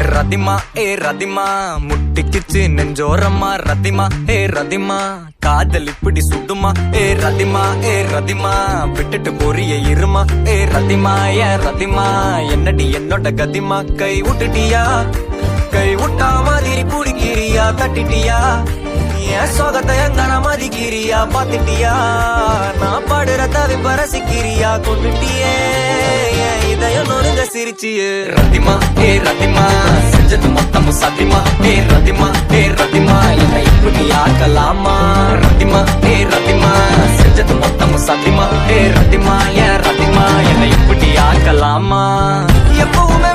ரதிமா ரதிமா முட்டிக்கிச்சு நெஞ்சோரமா ரதிமா ரதிமா காதல் இப்படி சுடுமா ரதிமா ரதிமா விட்டுட்டு போறிய இருமா ரதிமா ரதிமா என்னடி என்னோட கதிமா கை விட்டுட்டியா கை விட்டா மாதிரி பிடிக்கிறியா தட்டிட்டியா என் சோகத்தை எங்கன மதிக்கிறியா பாத்துட்டியா நான் பாடுற தவிப்ப ரசிக்கிறியா கொண்டுட்டியே இதயம் நொறுங்க சிரிச்சியே ரதிமா ரதிமா செஞ்சது மொத்தமும் சத்தியமா ரதிமா ரதிமா என்னை இப்படி ஆக்கலாமா ரதிமா ரதிமா செஞ்சது மொத்தமும் சத்தியமா ரதிமா ரதிமா என்னை இப்படி ஆக்கலாமா எப்பவுமே